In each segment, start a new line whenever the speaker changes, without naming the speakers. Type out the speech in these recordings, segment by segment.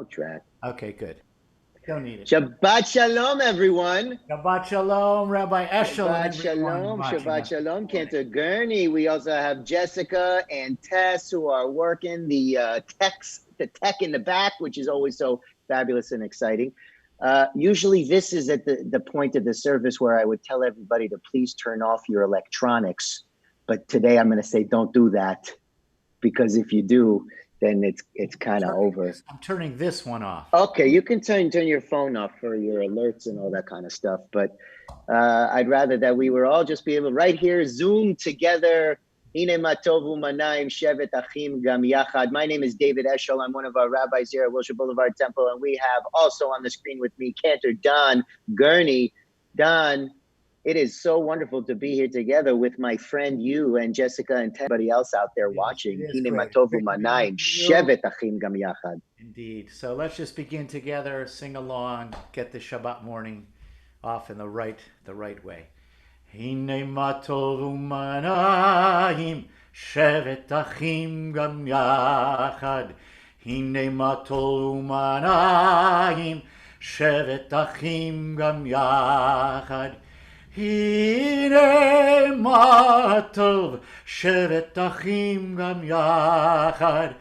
Track.
Okay, good. Don't need it.
Shabbat shalom, everyone.
Shabbat shalom, Rabbi Eshel, and
Shabbat
everyone
shalom.
watching
Shabbat
us this
shalom.
morning.
Cantor Gurney. We also have Jessica and Tess who are working the tech in the back, which is always so fabulous and exciting. Usually, this is at the point of the service where I would tell everybody to please turn off your electronics. But today, I'm going to say don't do that, because if you do, then it's kind of over.
I'm turning this one off.
Okay, you can turn your phone off for your alerts and all that kind of stuff, but I'd rather that we were all just be able right here, Zoom together. My name is David Eshel. I'm one of our rabbis here at Wilshire Boulevard Temple, and we have also on the screen with me Cantor Don Gurney. Don, it is so wonderful to be here together with my friend you and Jessica and everybody else out there watching.
Indeed. So let's just begin together, sing along, get the Shabbat morning off in the right way. Hine matov umanayim shevet achim gam yachad. Hine matov umanayim shevet achim gam yachad. Hine matov shevet achim gam yachad.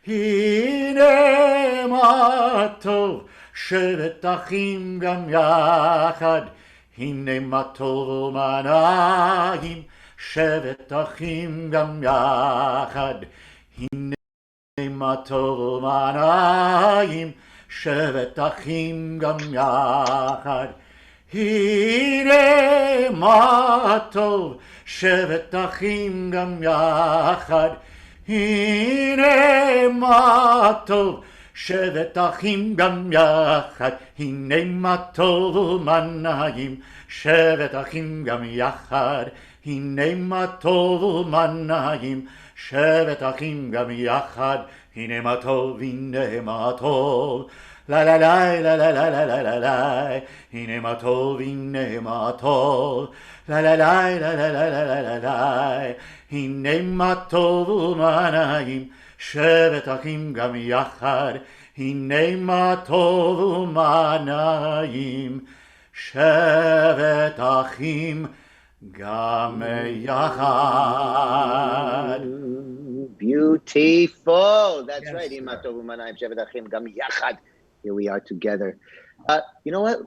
Hine matov shevet achim gam yachad. Hine matov manayim shevet achim gam yachad. Hine matov manayim shevet achim gam yachad. Hine matov shevet achim gam yachad. Hine matov shevet achim gam yachad. Hine matov manayim shevet achim gam yachad. Hine matov manayim shevet achim gam yachad. Hine matov, hine matov. La la la la la la la la la la. Hine matov, hine matov. La la la la la la la la la la. Hine matov manayim shevet achim gam yachad. Hine matov manayim shevet achim gam yachad.
Beautiful. That's
Yes,
right.
sir.
Here we are together. You know what?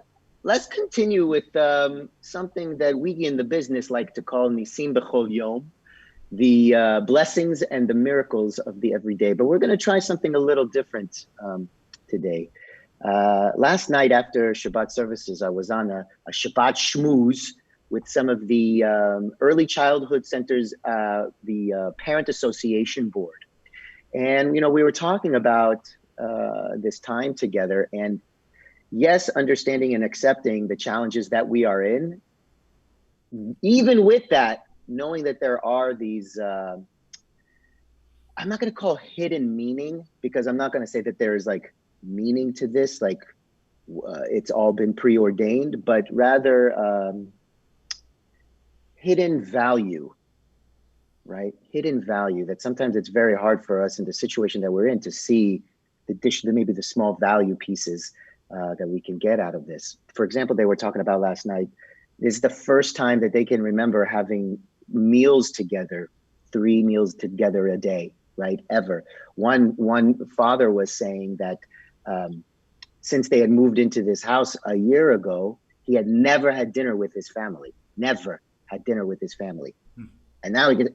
Let's continue with something that we in the business like to call Nisim B'chol Yom, the blessings and the miracles of the everyday. But we're going to try something a little different today. Last night after Shabbat services, I was on a Shabbat schmooze with some of the early childhood centers, the Parent Association Board. And, you know, we were talking about this time together, and yes, understanding and accepting the challenges that we are in. Even with that, knowing that there are these, I'm not going to call hidden meaning, because I'm not going to say that there's like meaning to this, like it's all been preordained, but rather hidden value, right? Hidden value that sometimes it's very hard for us in the situation that we're in to see maybe the small value pieces that we can get out of this. For example, they were talking about last night, this is the first time that they can remember having meals together, 3 meals together a day, right? Ever. One father was saying that since they had moved into this house a year ago, he had never had dinner with his family, never had dinner with his family. And now he gets,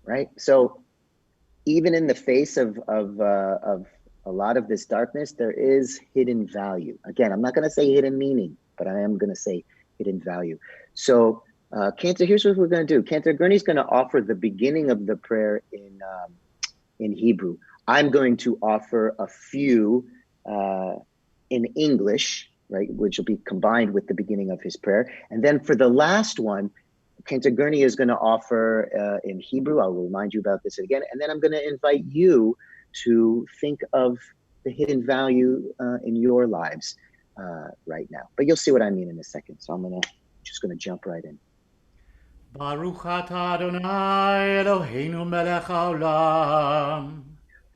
right? So even in the face of a lot of this darkness, there is hidden value. Again, I'm not going to say hidden meaning, but I am going to say hidden value. So Cantor, here's what we're going to do. Cantor Gurney's going to offer the beginning of the prayer in Hebrew. I'm going to offer a few in English, right, which will be combined with the beginning of his prayer. And then for the last one, Cantor Gurney is going to offer in Hebrew. I will remind you about this again. And then I'm going to invite you to think of the hidden value in your lives right now. But you'll see what I mean in a second. So I'm just going to jump right in.
Baruch atah Adonai Eloheinu melech haolam.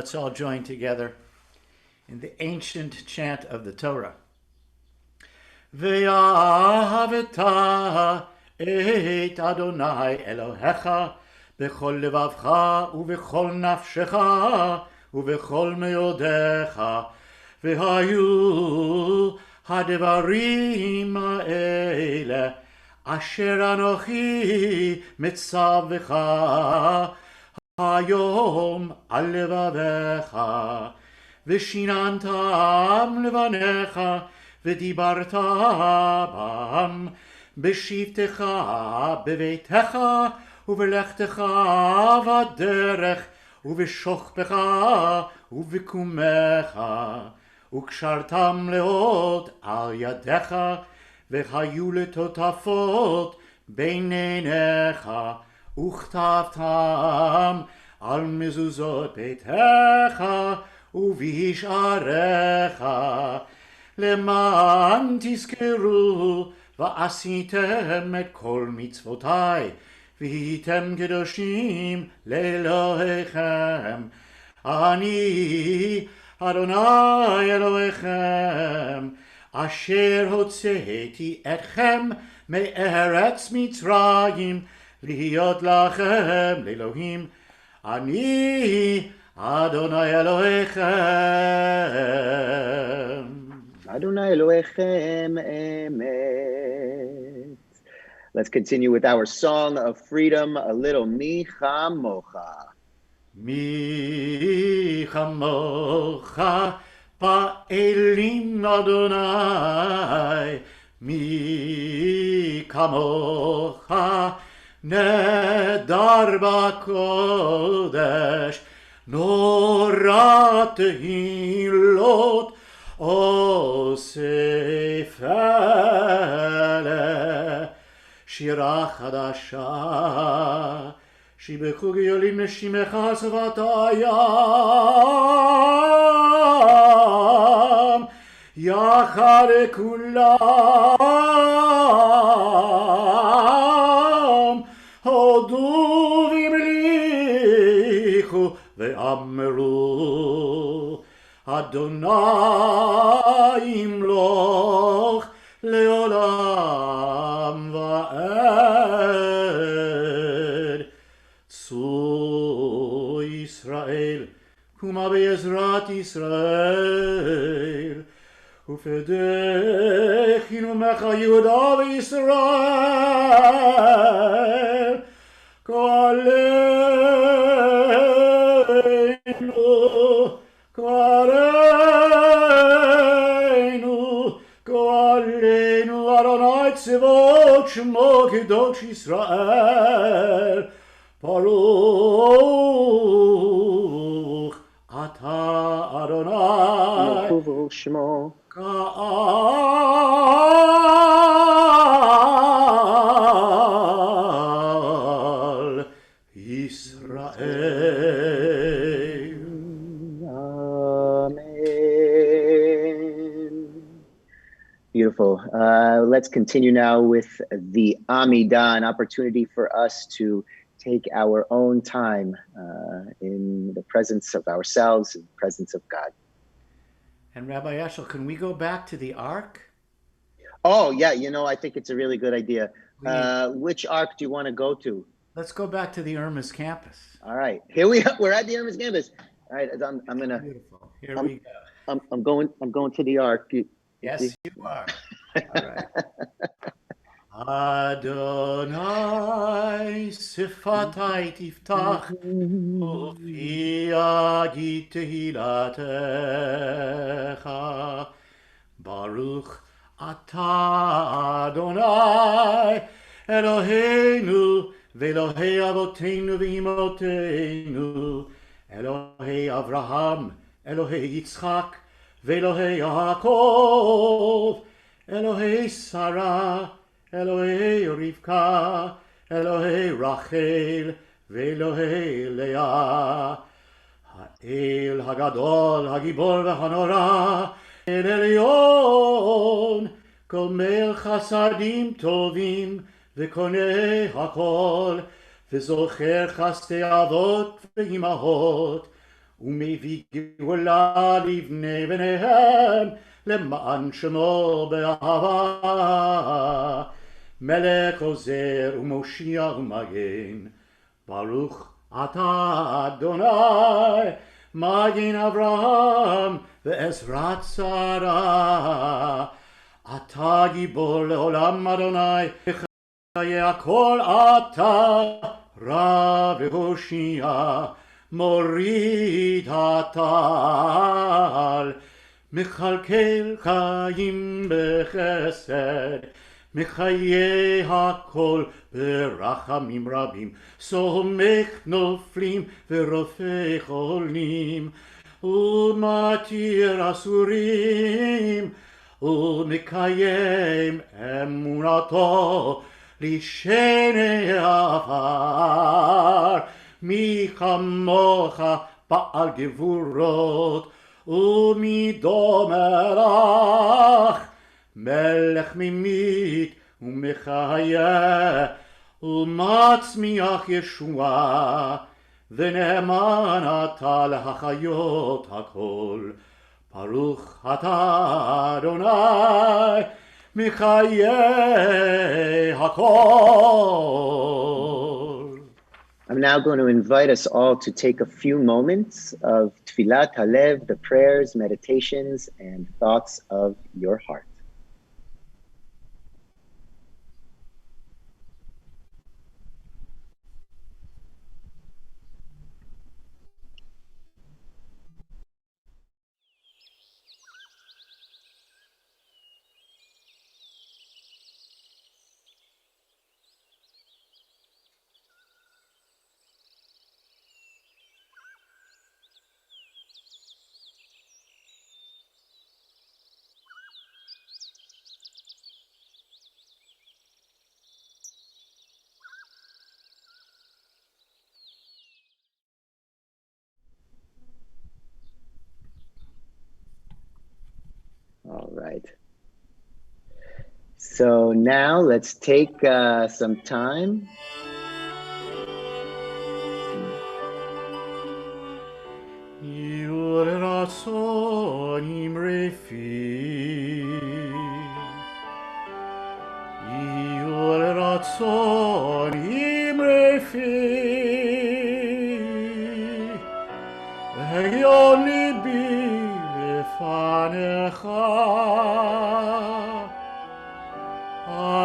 let's all join together in the ancient chant of the Torah. Ve'ahaveta et Adonai Elohecha bechol levavcha uvechol nafshecha uvechol meodecha ve'hayu hadevarim ha'ele asher anochi mitzavecha hayom al levavecha ושיננתם לבניך ודיברת בם בשבתך בביתך ובלכתך בדרך ובשוכבך ובקומך וקשרתם לאות על ידיך והיו לטוטפות בין עיניך וכתבתם על מזוזות ביתך ובשעריך למען תזכרו ועשיתם את כל מצוותיי והייתם קדושים לאלוהיכם אני אדוני אלוהיכם אשר הוצאתי אתכם מארץ מצרים להיות לכם לאלוהים אני Adonai Elohechem.
Adonai Elohechem Emet. Let's continue with our song of freedom, a little Mi Chamocha.
Mi Chamocha Pa'elim Adonai Mi Chamocha Nedar B'Kodesh נורא תהילות אוסף אלה שירה חדשה שיבחו גאולים נשימך שפת הים יחד כולם הודו והמליכו ואמרו אדוני ימלוך לעולם ועד צאו ישראל קומה בעזרת ישראל ופדחנו ממך יהודה וישראל גואלנו אדוני צבאות שמו קדוש ישראל ברוך אתה אדוני
ברוך שמו
גאל ישראל.
Beautiful. Let's continue now with the Amidah, an opportunity for us to take our own time in the presence of ourselves, in the presence of God.
And Rabbi Eshel, can we go back to the ark?
Oh, yeah. I think it's a really good idea. Which ark do you want to go to?
Let's go back to the Irma's campus.
All right. Here we are. We're at the Irma's campus. All right. I'm going to...
Beautiful. Here we go.
I'm going to the ark.
Yes, you are. All right. Adonai sifatai tiftach ufi agit tehilatecha Baruch ata Adonai Eloheinu ve'Elohei avoteinu ve'imotenu Elohei Avraham Elohei Yitzchak ve'Elohei Yaakov Elohei Sarah Elohei Rivka Elohei Rachel ve'Elohei Leah Ha'el Hagadol Hagibor ve'Hanora El Elyon Gomel Chasadim Tovim ve'Koneh HaKol ve'Zocher Chastei Avot ve'Imahot ומביא גאולה לבני בניהם, למען שמו באהבה. מלך עוזר ומושיע ומגן, ברוך אתה אדוני, מגן אברהם ועזרת שרה. אתה גיבור לעולם אדוני, חיי הכל אתה רב והושיע, מוריד הטל, מכלכל חיים בחסד, מחיי הכל ברחמים רבים, סומך נופלים ורופא חולים, ומתיר אסורים, ומקיים אמונתו לשני עפר. מי כמוך בעל גבורות, ומי דומה לך, מלך ממית ומחיה, ומצמיח ישועה, ונאמן אתה להחיות הכל. ברוך אתה אדוני, מחיי הכל.
I'm now going to invite us all to take a few moments of Tfilat Halev, the prayers, meditations, and thoughts of your heart. All right. So now let's take some time.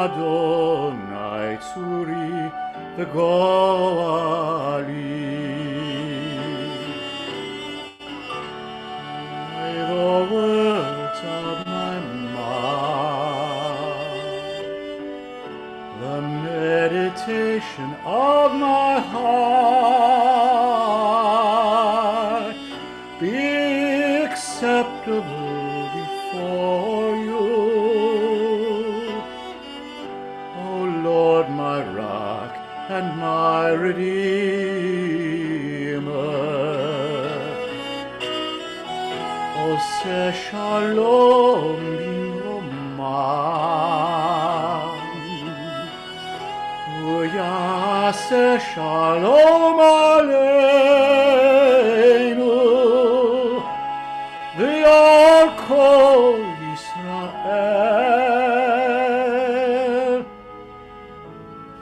Adonai Tzuri v'goali. May the words of my mouth, the meditation of my heart, be acceptable before you, Lord, my rock and my redeemer. Oseh shalom bimromam, uyaseh shalom aleinu, v'al kol Yisrael.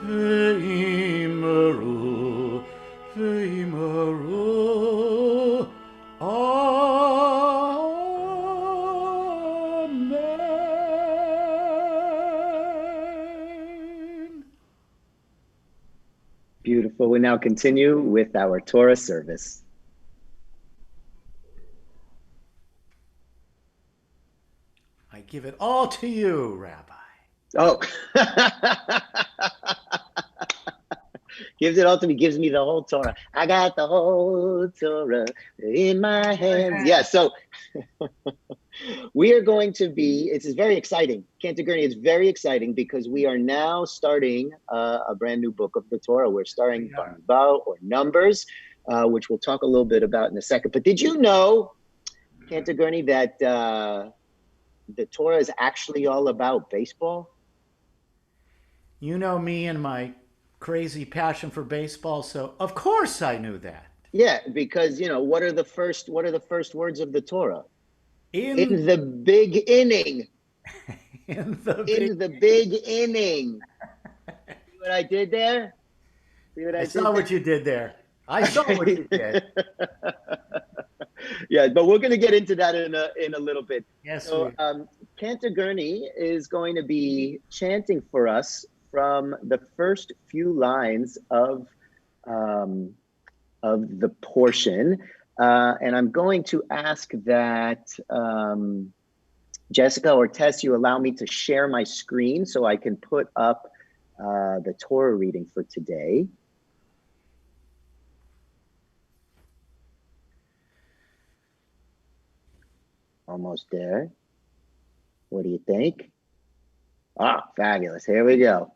V'imru, amen.
Beautiful. We now continue with our Torah service.
I give it all to you, Rabbi.
Oh, gives it all to me, gives me the whole Torah. I got the whole Torah in my hands. Yeah, so we are going to be, it's very exciting. Cantor Gurney, it's very exciting because we are now starting a brand new book of the Torah. We're starting Bauman or Numbers, which we'll talk a little bit about in a second. But did you know, Cantor Gurney, that the Torah is actually all about baseball?
You know me and my crazy passion for baseball, so of course I knew that.
Yeah, because what are the first words of the Torah?
In
In the big inning.
in the big.
In the big inning. See what I did there? See what
I
I
saw
did
what you did there. I saw what you did.
there? Yeah, but we're going to get into that in a little bit.
Yes,
So,
we.
Cantor Gurney is going to be chanting for us from the first few lines um, of the portion, and I'm going to ask that Jessica or Tess, you allow me to share my screen so I can put up the Torah reading for today. Almost there. What do you think? Ah, fabulous. Here we go.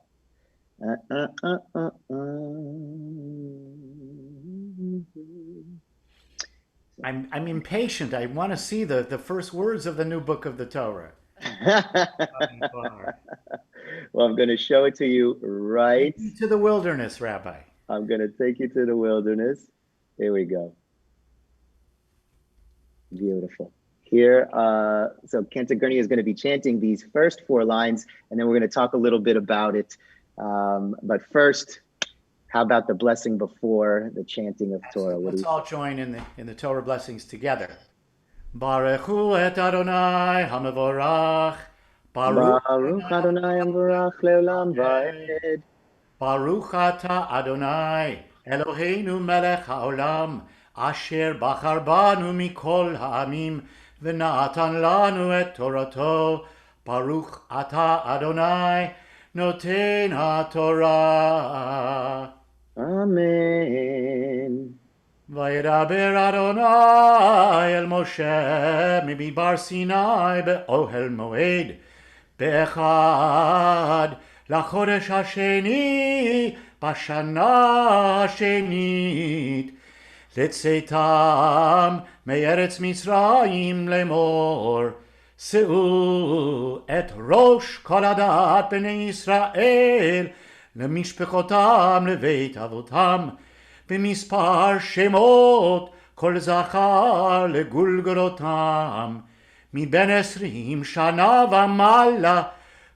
I'm impatient. I want to see the first words of the new book of the Torah.
Well, I'm going to show it to you right.
Take me to the wilderness, Rabbi.
I'm going to take you to the wilderness. Here we go. Beautiful. Here, so Cantor Gurney is going to be chanting these first four lines, and then we're going to talk a little bit about it. But first, how about the blessing before the chanting of Torah?
Let's all join in the Torah blessings together. Baruchu et Adonai Hamavorach.
Baruch Adonai Amvarach Leolam Vaed.
Baruch Ata Adonai Eloheinu Melech HaOlam Asher Bachar Banu Mikol Ha'amim V'natan Lanu et Torato. Baruch Ata Adonai Noten HaTorah.
Amen.
וידבר אדוני אל משה ממדבר סיני באוהל מועד באחד לחודש השני בשנה השנית לצאתם מארץ מצרים לאמור שאו את ראש כל עדת בני ישראל למשפחותם לבית אבותם במספר שמות כל זכר לגולגולותם מבין 20 שנה ומעלה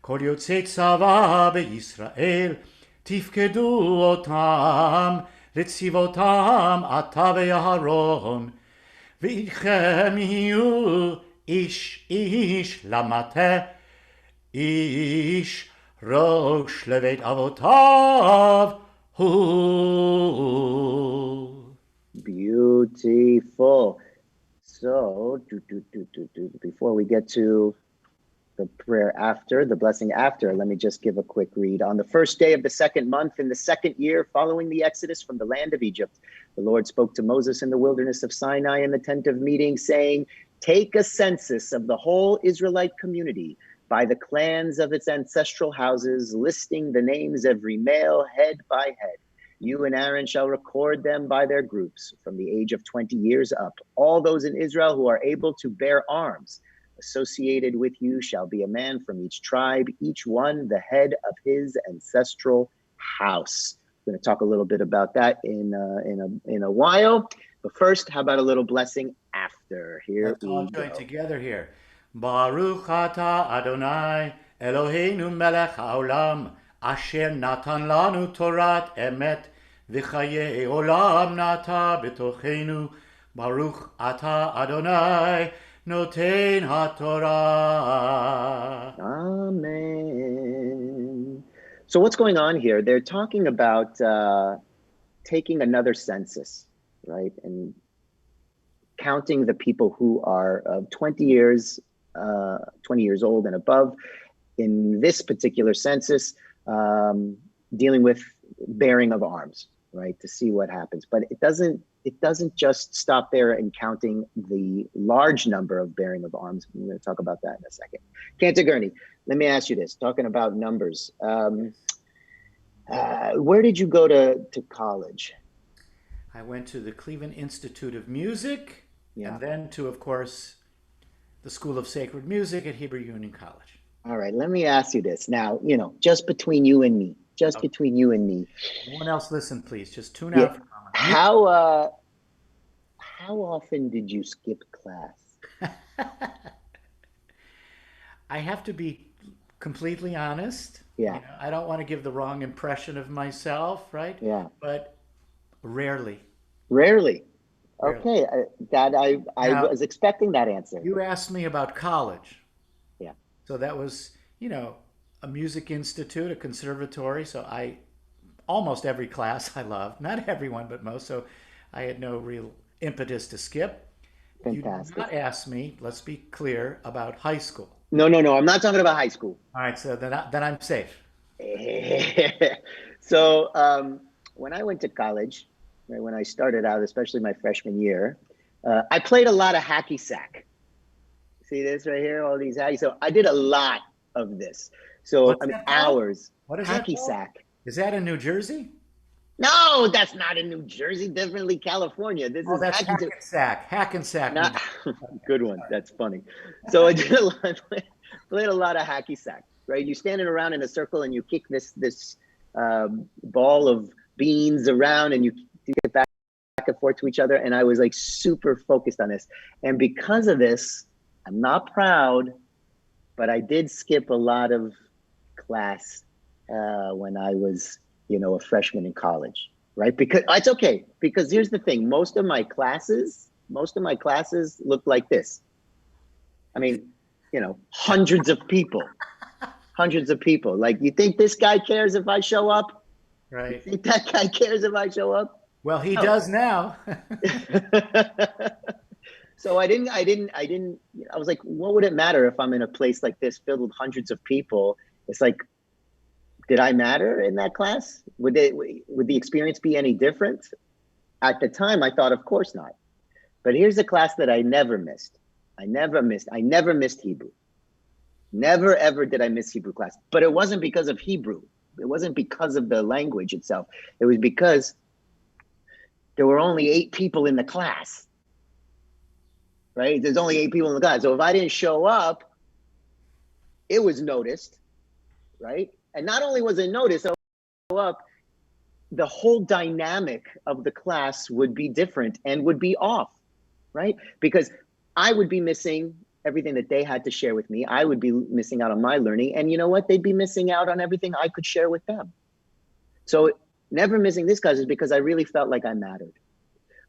כל יוצאי צבא בישראל תפקדו אותם לצבאותם אתה ואהרון ואיתכם יהיו איש איש למטה איש ראש לבית אבותיו
Beautiful. So, before we get to the prayer after, the blessing after, let me just give a quick read. On the first day of the second month in the second year following the Exodus from the land of Egypt, the Lord spoke to Moses in the wilderness of Sinai in the tent of meeting, saying, "Take a census of the whole Israelite community by the clans of its ancestral houses, listing the names every male head by head. You and Aaron shall record them by their groups from the age of 20 years up. All those in Israel who are able to bear arms associated with you shall be a man from each tribe, each one the head of his ancestral house." We're going to talk a little bit about that in a while. But first, how about a little blessing after? Here
Let's all
we
join
go.
together here. Baruch Ata Adonai Eloheinu Melech HaOlam Asher Natan Lanu Torat Emet V'chayei Olam Nata B'tochenu Baruch Ata Adonai Noten HaTorah.
Amen. So what's going on here? They're talking about taking another census, right? And counting the people who are 20 years old and above. In this particular census, dealing with bearing of arms, right, to see what happens. But it doesn't just stop there in counting the large number of bearing of arms. I'm going to talk about that in a second. Cantor Gurney, let me ask you this, talking about numbers. Where did you go to college?
I went to the Cleveland Institute of Music, and then to, of course, the School of Sacred Music at Hebrew Union College.
All right, let me ask you this. Now, just between you and me, between you and me.
No one else listen, please. Just tune out.
How how often did you skip class?
I have to be completely honest.
Yeah,
I don't want to give the wrong impression of myself, right?
yeah.
But rarely,
Rarely.
rarely.
Okay, I
Now,
was expecting that answer.
you asked me about college.
Yeah,
So that was, a music institute, a conservatory. So I almost every class I loved, not everyone, but most. So I had no real impetus to skip. You did
fantastic.
not ask me, let's be clear, about high school.
No, no, no. I'm not talking about high school.
All right, so then I'm safe.
So when I went to college, right, when I started out, especially my freshman year, I played a lot of hacky sack. See this right here? All these hacky. So I did a lot of this. So
What's
I mean,
that called?
hours.
What is that
Hacky
called?
sack.
Is that in New Jersey?
No, that's not in New Jersey. Definitely California. This
Oh,
is
that's
hacky sack.
Hackensack. Hackensack, New
Not
Jersey. Okay,
good one.
sorry.
That's funny. So I did a lot. Played a lot of hacky sack. Right, you're standing around in a circle and you kick this ball of beans around and you get back and forth to each other. And I was like super focused on this. And because of this, I'm not proud, but I did skip a lot of class when I was, a freshman in college, right? Because it's okay. Because here's the thing: most of my classes look like this. I mean, hundreds of people, hundreds of people. Like, you think this guy cares if I show up? You
Right.
think that guy cares if I show up?
Well, he
No.
does now.
So I was like, what would it matter if I'm in a place like this filled with hundreds of people? It's like, did I matter in that class? Would the experience be any different? At the time, I thought, of course not. But here's a class that I never missed. I never missed Hebrew. Never, ever did I miss Hebrew class. But it wasn't because of Hebrew. It wasn't because of the language itself. It was because there were only 8 people in the class, right? There's only 8 people in the class. So if I didn't show up, it was noticed, right? And not only was it noticed, the whole dynamic of the class would be different and would be off, right? Because I would be missing everything that they had to share with me. I would be missing out on my learning. And you know what? They'd be missing out on everything I could share with them. So never missing this class is because I really felt like I mattered.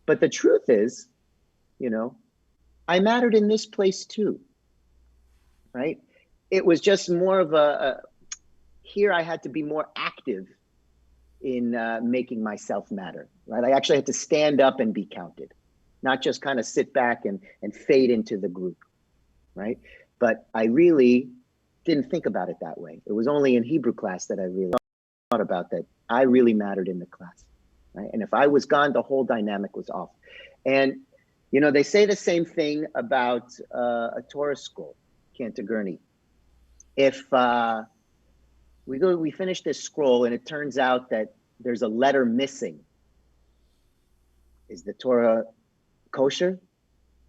But the truth is, I mattered in this place too, right? It was just more of here I had to be more active in making myself matter, right? I actually had to stand up and be counted, not just kind of sit back and fade into the group, right? But I really didn't think about it that way. It was only in Hebrew class that I really thought about that I really mattered in the class, right? And if I was gone, the whole dynamic was off. And, they say the same thing about a Torah school, Cantor Gurney. If we finish this scroll and it turns out that there's a letter missing, is the Torah kosher?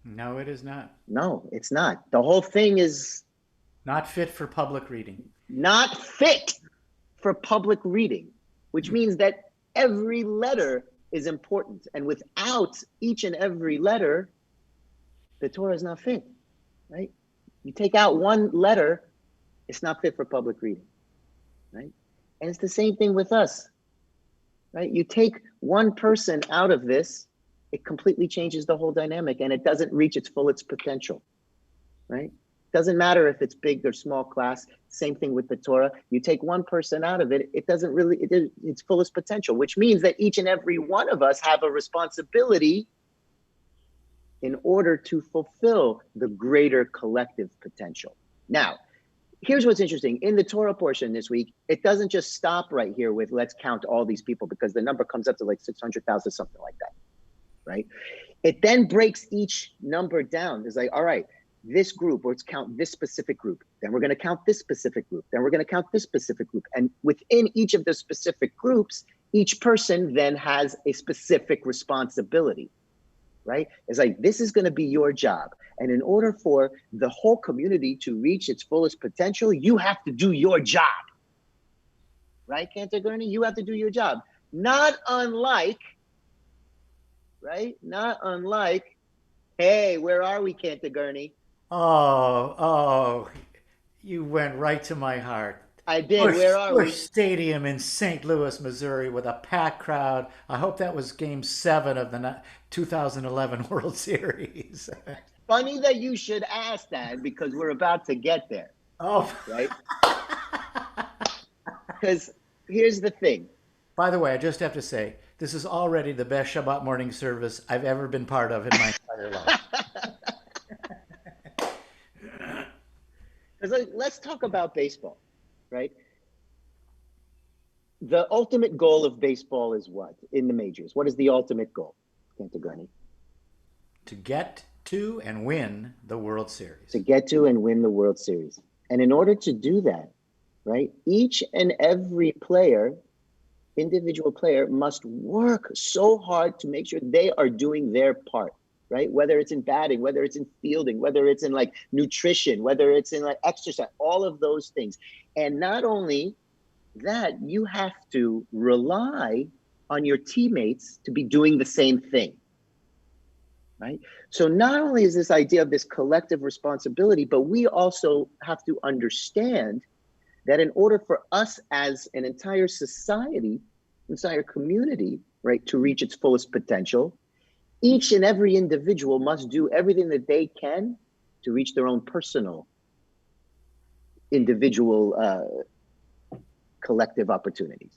No, it is not.
No, it's not. The whole thing is
Not fit for public reading.
not fit for public reading, which means that every letter is important. And without each and every letter, the Torah is not fit, right? You take out one letter, it's not fit for public reading, right? And it's the same thing with us, right? You take one person out of this, it completely changes the whole dynamic and it doesn't reach its fullest potential, right? Doesn't matter if it's big or small class. Same thing with the Torah. You take one person out of it, it doesn't really, its fullest potential, which means that each and every one of us have a responsibility in order to fulfill the greater collective potential. Now, here's what's interesting. In the Torah portion this week, it doesn't just stop right here with let's count all these people, because the number comes up to like 600,000, something like that, right? It then breaks each number down. It's like, all right, this group, let's count this specific group. Then we're going to count this specific group. Then we're going to count this specific group. And within each of the specific groups, each person then has a specific responsibility, right? It's like, this is going to be your job. And in order for the whole community to reach its fullest potential, you have to do your job, right, Cantor Gurney? You have to do your job. Not unlike Hey, where are we, Cantor Gurney?
Oh, you went right to my heart.
I did. Where
Bush,
are
Bush
we?
Stadium in St. Louis, Missouri, with a packed crowd. I hope that was Game 7 of the 2011 World Series.
Funny that you should ask that because we're about to get there,
Oh,
right? Because here's the thing.
by the way, I just have to say, this is already the best Shabbat morning service I've ever been part of in my entire life.
Because let's talk about baseball, right? The ultimate goal of baseball is what in the majors? What is the ultimate goal, Cantor Gurney?
To get to and win the World
To
Series.
get to and win the World Series. And in order to do that, right, each and every player, individual player, must work so hard to make sure they are doing their part, right? Whether it's in batting, whether it's in fielding, whether it's in like nutrition, whether it's in like exercise, all of those things. And not only that, you have to rely on your teammates to be doing the same thing, right? So not only is this idea of this collective responsibility, but we also have to understand that in order for us as an entire society, entire community, right, to reach its fullest potential, each and every individual must do everything that they can to reach their own personal, individual, collective opportunities,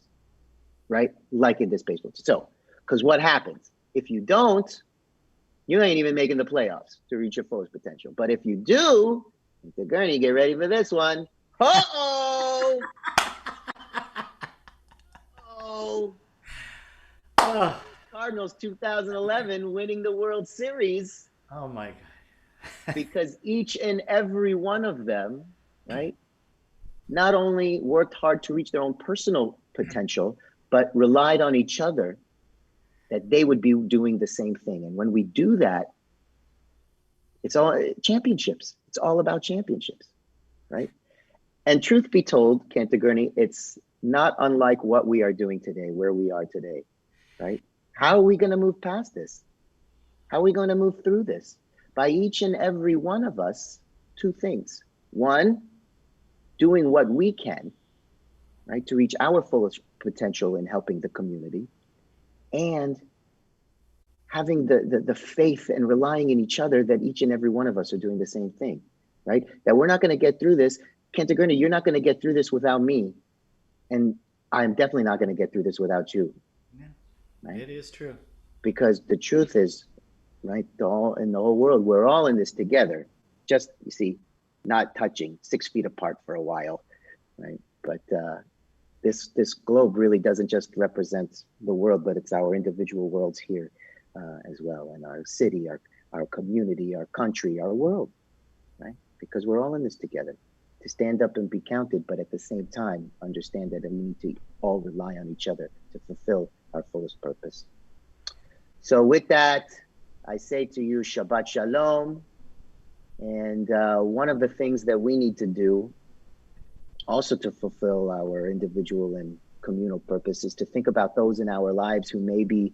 right? Like in this baseball. So, because what happens? If you don't, you ain't even making the playoffs to reach your fullest potential. But if you do, the Gurney, get ready for this one. Uh-oh! Oh,
Oh,
Cardinals 2011 winning the World Series
oh my God.
because each and every one of them, right, not only worked hard to reach their own personal potential, but relied on each other that they would be doing the same thing. And when we do that, it's all championships. It's all about championships, right? And truth be told, Cantor Gurney, it's not unlike what we are doing today, where we are today, right? How are we going to move past this? How are we going to move through this? By each and every one of us, two things. One, doing what we can, right, to reach our fullest potential in helping the community, and having the faith and relying in each other that each and every one of us are doing the same thing, right? That we're not going to get through this. Cantor Gurney, you're not going to get through this without me. And I'm definitely not going to get through this without you.
Yeah,
right?
it is true.
Because the truth is, right, in the whole world, we're all in this together. Just, you see, not touching, 6 feet apart for a while, right? But this globe really doesn't just represent the world, but it's our individual worlds here as well, and our city, our community, our country, our world, right? Because we're all in this together to stand up and be counted, but at the same time, understand that we need to all rely on each other to fulfill our fullest purpose. So with that, I say to you, Shabbat Shalom. And one of the things that we need to do also to fulfill our individual and communal purpose is to think about those in our lives who may be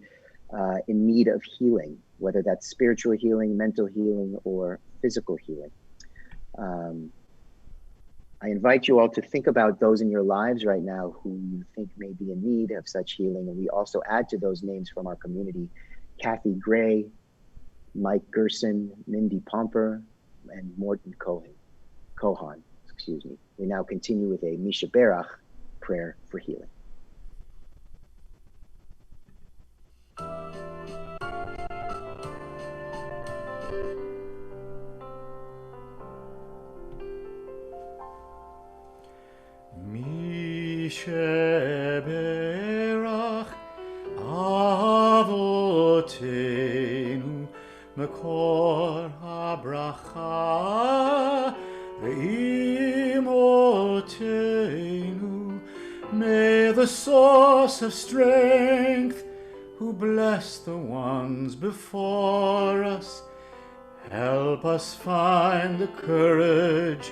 in need of healing, whether that's spiritual healing, mental healing, or physical healing. I invite you all to think about those in your lives right now who you think may be in need of such healing. And we also add to those names from our community, Kathy Gray, Mike Gerson, Mindy Pomper, and Morton Kohan, excuse me. We now continue with a Misha Berach prayer for healing.
Misha Berach Avotenu Mekor HaBracha Ve'imotenu. May the source of strength, who bless the ones before us, help us find the courage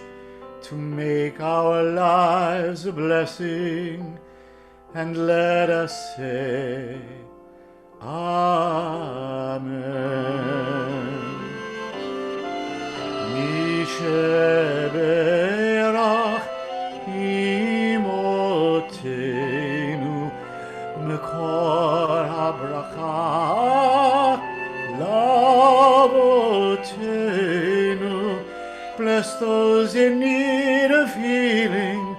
to make our lives a blessing, and let us say, Amen. שברח אמותינו מקור הברכה לאבותינו. Bless those in need of healing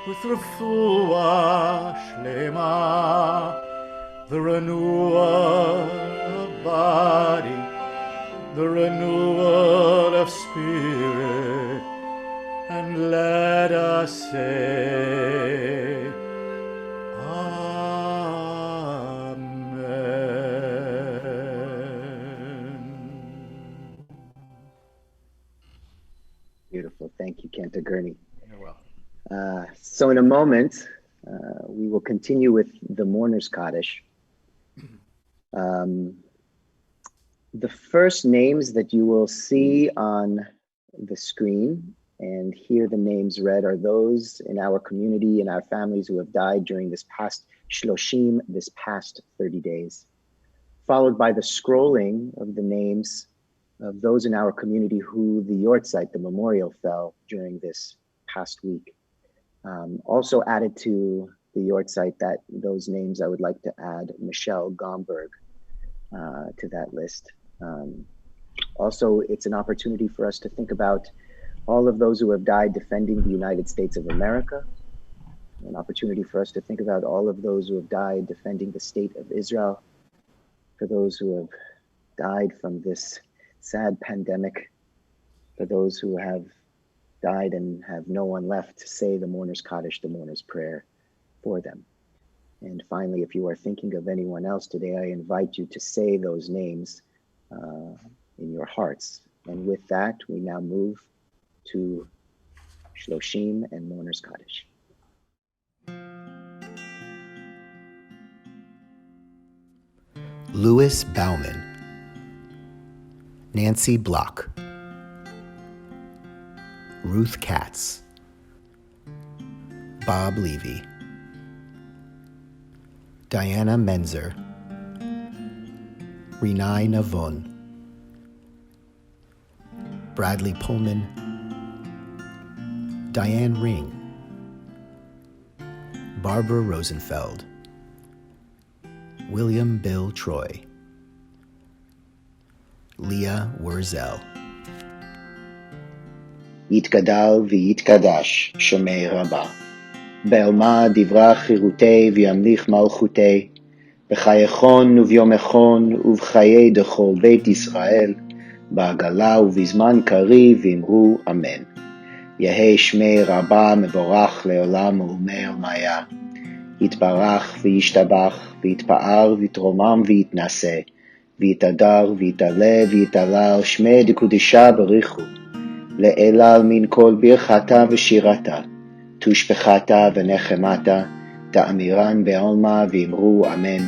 with refuah shlema, the renewal of body, the renewal of spirit, and let us say, Amen.
Beautiful. Thank you, Cantor Gurney.
You're welcome.
So in a moment, we will continue with the Mourner's Kaddish. The first names that you will see on the screen and hear the names read are those in our community and our families who have died during this past Shloshim, this past 30 days, followed by the scrolling of the names of those in our community who the Yortzeit, the memorial, fell during this past week. Also added to the Yortzeit, those names, I would like to add Michelle Gomberg to that list. Also, it's an opportunity for us to think about all of those who have died defending the United States of America, an opportunity for us to think about all of those who have died defending the state of Israel, for those who have died from this sad pandemic, for those who have died and have no one left to say the mourner's Kaddish, the mourner's prayer for them. And finally, if you are thinking of anyone else today, I invite you to say those names in your hearts. And with that, we now move to Shloshim and Mourner's Kaddish.
Louis Bauman, Nancy Block, Ruth Katz, Bob Levy, Diana Menzer, Renee Navon, Bradley Pullman, Diane Ring, Barbara Rosenfeld, William Bill Troy, Leah Wurzel.
יתגדל ויתקדש שמי רבה, בעלמה דברה חירותי וימליך מלכותי, בחייכון וביומכון ובחיי דכל בית ישראל, בעגלה ובזמן קריב אמרו אמן. יהי שמי רבה מבורך לעולם ולמי עלמיה, יתברך וישתבח ויתפאר ויתרומם ויתנשא, ויתהדר ויתעלה ויתעלל שמי דקודשה בריחו, לאלל מן כל ברכתה ושירתה, תושבחתה ונחמתה, תאמירן בעלמה ואמרו אמן.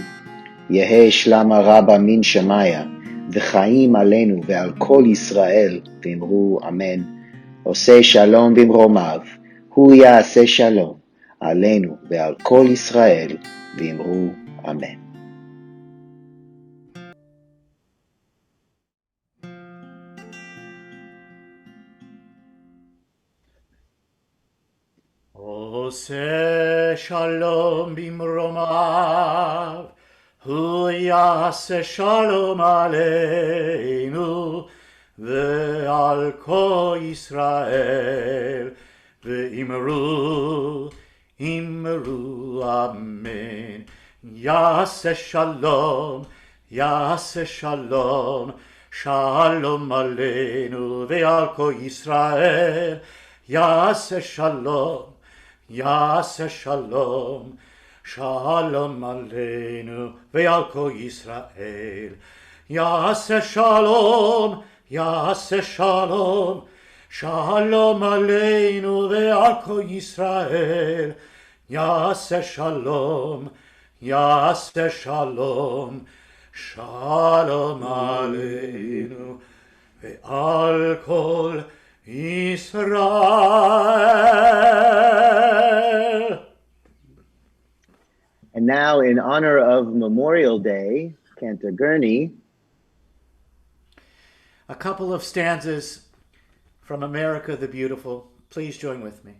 יהי שלמה רבה מן שמיה, וחיים עלינו ועל כל ישראל, ואמרו אמן. עושה שלום במרומיו, הוא יעשה שלום, עלינו ועל כל ישראל, ואמרו אמן.
עושה שלום במרומיו, הוא יעשה שלום עלינו ועל כל ישראל, ואמרו אמן. יעשה שלום, יעשה שלום, שלום עלינו ועל כל ישראל, יעשה שלום, יעשה שלום, שלום עלינו ועל כל ישראל, יעשה שלום, יעשה שלום, שלום עלינו ועל כל ישראל, יעשה שלום, יעשה שלום, שלום עלינו ועל כל Israel.
And now, in honor of Memorial Day, Cantor Gurney,
a couple of stanzas From America the Beautiful. Please join with me.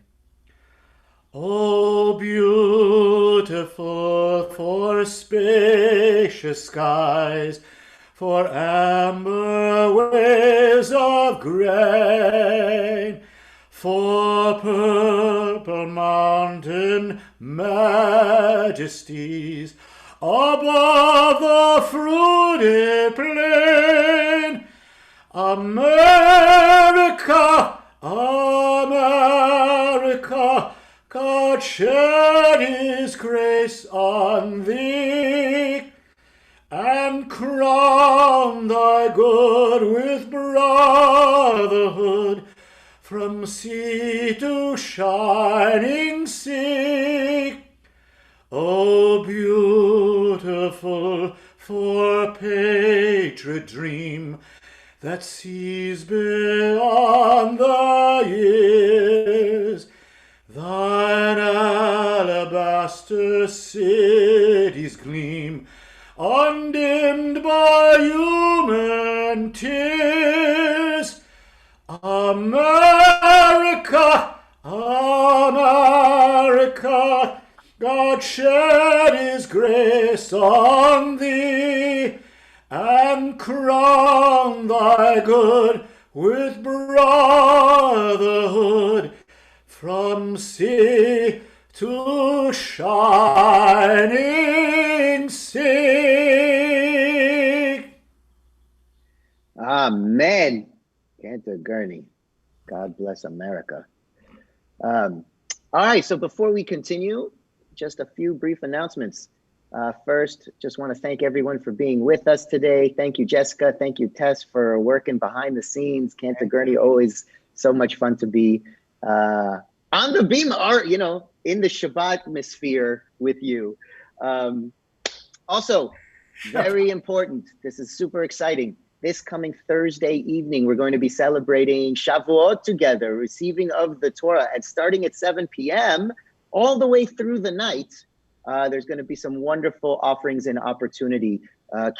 Oh, beautiful for spacious skies, for amber waves of grain, for purple mountain majesties above the fruited plain. America, America, God shed his grace on thee, and crown thy good with brotherhood from sea to shining sea. O beautiful for patriot dream that sees beyond the years, thine alabaster cities gleam, undimmed by human tears. America, America, God shed his grace on thee, and crown thy good with brotherhood from sea to shining sea.
Amen. Cantor Gurney. God bless America. All right, so before we continue, just a few brief announcements. First, just want to thank everyone for being with us today. Thank you, Jessica. Thank you, Tess, for working behind the scenes. Cantor Gurney, always so much fun to be on the beam, or, you know, in the Shabbat atmosphere with you. Also, very important, this is super exciting. This coming Thursday evening, we're going to be celebrating Shavuot together, receiving of the Torah, and starting at 7 p.m. all the way through the night. There's going to be some wonderful offerings and opportunity.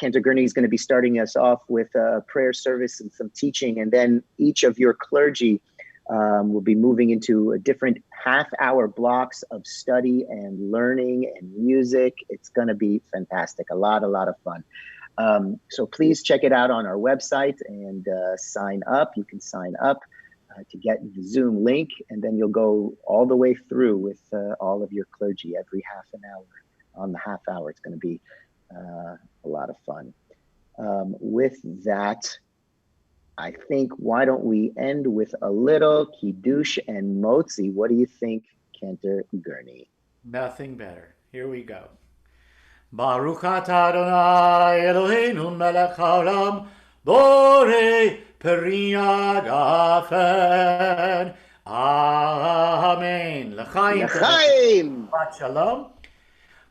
Cantor Gurney is going to be starting us off with a prayer service and some teaching, and then each of your clergy will be moving into a different half-hour blocks of study and learning and music. It's going to be fantastic, a lot of fun. So please check it out on our website and sign up. You can sign up to get the Zoom link, and then you'll go all the way through with all of your clergy every half an hour. On the half hour, it's going to be a lot of fun. With that, I think, why don't we end with a little Kiddush and Motzi? What do you think, Cantor Gurney?
Nothing better. Here we go. Baruch atah Adonai Eloheinu melech haolam borei peri hagafen. Amen. L'chaim.
L'chaim.
Shabbat shalom.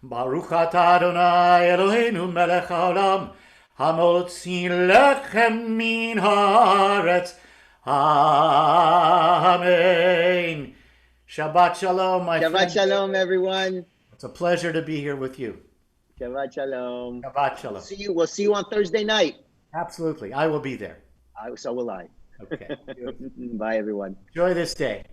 Baruch atah Adonai Eloheinu melech haolam hamotzi lechem min haaretz. Amen. Shabbat shalom, my friend.
Shabbat shalom, everyone.
It's a pleasure to be here with you.
Shabbat shalom.
Shabbat shalom.
We'll see you on Thursday night.
Absolutely. I will be there.
So will I.
Okay.
Bye, everyone.
Enjoy this day.